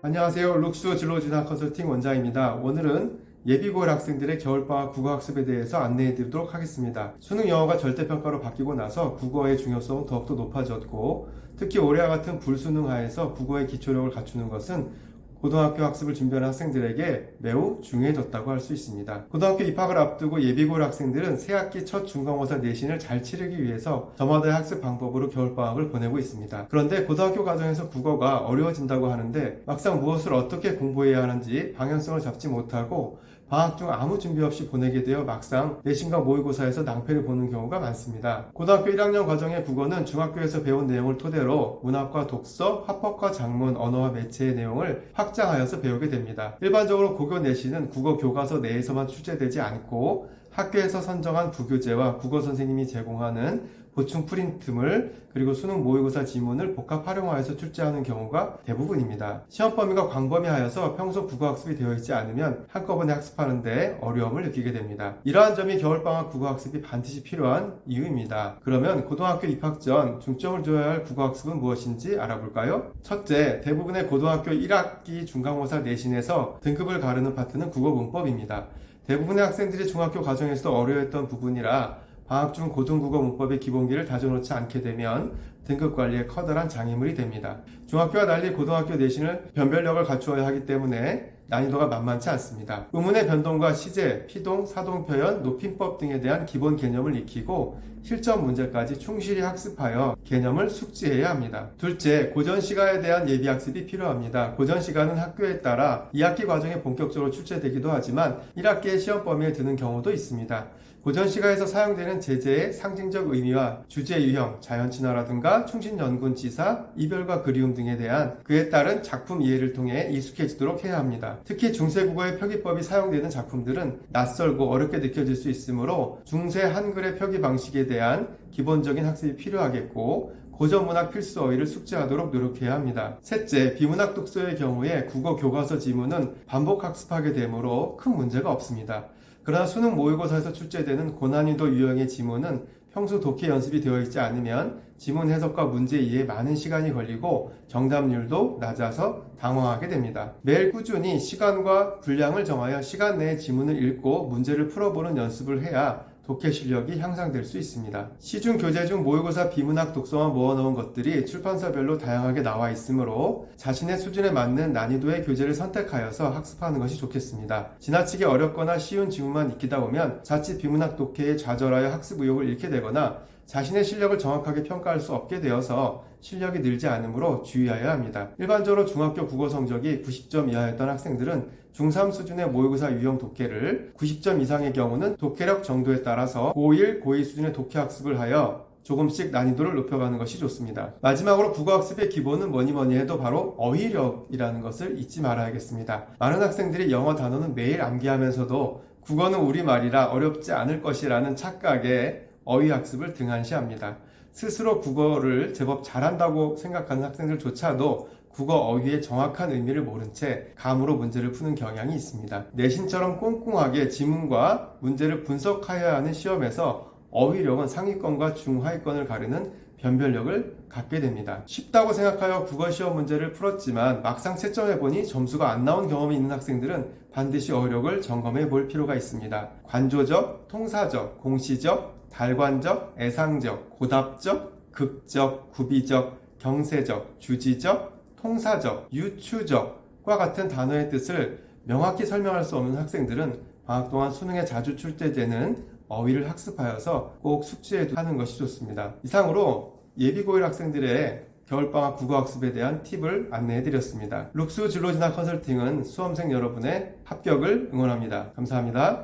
안녕하세요. 룩스 진로진학 컨설팅 원장입니다. 오늘은 예비고일 학생들의 겨울방학 국어학습에 대해서 안내해 드리도록 하겠습니다. 수능 영어가 절대평가로 바뀌고 나서 국어의 중요성은 더욱더 높아졌고, 특히 올해와 같은 불수능 하에서 국어의 기초력을 갖추는 것은 고등학교 학습을 준비하는 학생들에게 매우 중요해졌다고 할 수 있습니다. 고등학교 입학을 앞두고 예비고일 학생들은 새학기 첫 중간고사 내신을 잘 치르기 위해서 저마다의 학습 방법으로 겨울방학을 보내고 있습니다. 그런데 고등학교 과정에서 국어가 어려워진다고 하는데 막상 무엇을 어떻게 공부해야 하는지 방향성을 잡지 못하고 방학 중 아무 준비 없이 보내게 되어 막상 내신과 모의고사에서 낭패를 보는 경우가 많습니다. 고등학교 1학년 과정의 국어는 중학교에서 배운 내용을 토대로 문학과 독서, 화법과 작문, 언어와 매체의 내용을 확장하여서 배우게 됩니다. 일반적으로 고교 내신은 국어 교과서 내에서만 출제되지 않고 학교에서 선정한 부교재와 국어 선생님이 제공하는 보충 프린트물 그리고 수능 모의고사 지문을 복합 활용하여서 출제하는 경우가 대부분입니다. 시험 범위가 광범위하여서 평소 국어학습이 되어 있지 않으면 한꺼번에 학습하는 데 어려움을 느끼게 됩니다. 이러한 점이 겨울방학 국어학습이 반드시 필요한 이유입니다. 그러면 고등학교 입학 전 중점을 둬야 할 국어학습은 무엇인지 알아볼까요? 첫째, 대부분의 고등학교 1학기 중간고사 내신에서 등급을 가르는 파트는 국어 문법입니다. 대부분의 학생들이 중학교 과정에서도 어려워했던 부분이라 방학 중 고등국어 문법의 기본기를 다져놓지 않게 되면 등급 관리에 커다란 장애물이 됩니다. 중학교와 달리 고등학교 내신을 변별력을 갖추어야 하기 때문에 난이도가 만만치 않습니다. 의문의 변동과 시제, 피동, 사동 표현, 높임법 등에 대한 기본 개념을 익히고 실전 문제까지 충실히 학습하여 개념을 숙지해야 합니다. 둘째, 고전시가에 대한 예비학습이 필요합니다. 고전시가는 학교에 따라 2학기 과정에 본격적으로 출제되기도 하지만 1학기의 시험 범위에 드는 경우도 있습니다. 고전시가에서 사용되는 제재의 상징적 의미와 주제 유형, 자연친화라든가 충신연군지사, 이별과 그리움 등에 대한 그에 따른 작품 이해를 통해 익숙해지도록 해야 합니다. 특히 중세국어의 표기법이 사용되는 작품들은 낯설고 어렵게 느껴질 수 있으므로 중세 한글의 표기 방식에 대한 기본적인 학습이 필요하겠고 고전문학 필수 어휘를 숙지하도록 노력해야 합니다. 셋째, 비문학 독서의 경우에 국어 교과서 지문은 반복 학습하게 되므로 큰 문제가 없습니다. 그러나 수능 모의고사에서 출제되는 고난이도 유형의 지문은 평소 독해 연습이 되어 있지 않으면 지문 해석과 문제 이해에 많은 시간이 걸리고 정답률도 낮아서 당황하게 됩니다. 매일 꾸준히 시간과 분량을 정하여 시간 내에 지문을 읽고 문제를 풀어보는 연습을 해야 독해 실력이 향상될 수 있습니다. 시중 교재 중 모의고사 비문학 독서만 모아놓은 것들이 출판사별로 다양하게 나와 있으므로 자신의 수준에 맞는 난이도의 교재를 선택하여서 학습하는 것이 좋겠습니다. 지나치게 어렵거나 쉬운 지문만 익히다 보면 자칫 비문학 독해에 좌절하여 학습 의욕을 잃게 되거나 자신의 실력을 정확하게 평가할 수 없게 되어서 실력이 늘지 않으므로 주의해야 합니다. 일반적으로 중학교 국어 성적이 90점 이하였던 학생들은 중3 수준의 모의고사 유형 독해를 90점 이상의 경우는 독해력 정도에 따라서 고1, 고2 수준의 독해 학습을 하여 조금씩 난이도를 높여가는 것이 좋습니다. 마지막으로 국어학습의 기본은 뭐니 해도 바로 어휘력이라는 것을 잊지 말아야겠습니다. 많은 학생들이 영어 단어는 매일 암기하면서도 국어는 우리말이라 어렵지 않을 것이라는 착각에 어휘학습을 등한시합니다. 스스로 국어를 제법 잘한다고 생각하는 학생들조차도 국어 어휘의 정확한 의미를 모른 채 감으로 문제를 푸는 경향이 있습니다. 내신처럼 꼼꼼하게 지문과 문제를 분석하여야 하는 시험에서 어휘력은 상위권과 중하위권을 가르는 변별력을 갖게 됩니다. 쉽다고 생각하여 국어 시험 문제를 풀었지만 막상 채점해보니 점수가 안 나온 경험이 있는 학생들은 반드시 어휘력을 점검해 볼 필요가 있습니다. 관조적, 통사적, 공시적, 달관적, 애상적, 고답적, 극적, 구비적, 경세적, 주지적, 통사적, 유추적과 같은 단어의 뜻을 명확히 설명할 수 없는 학생들은 방학 동안 수능에 자주 출제되는 어휘를 학습하여서 꼭 숙지하는 것이 좋습니다. 이상으로 예비고일 학생들의 겨울방학 국어학습에 대한 팁을 안내해드렸습니다. 룩스 진로진학 컨설팅은 수험생 여러분의 합격을 응원합니다. 감사합니다.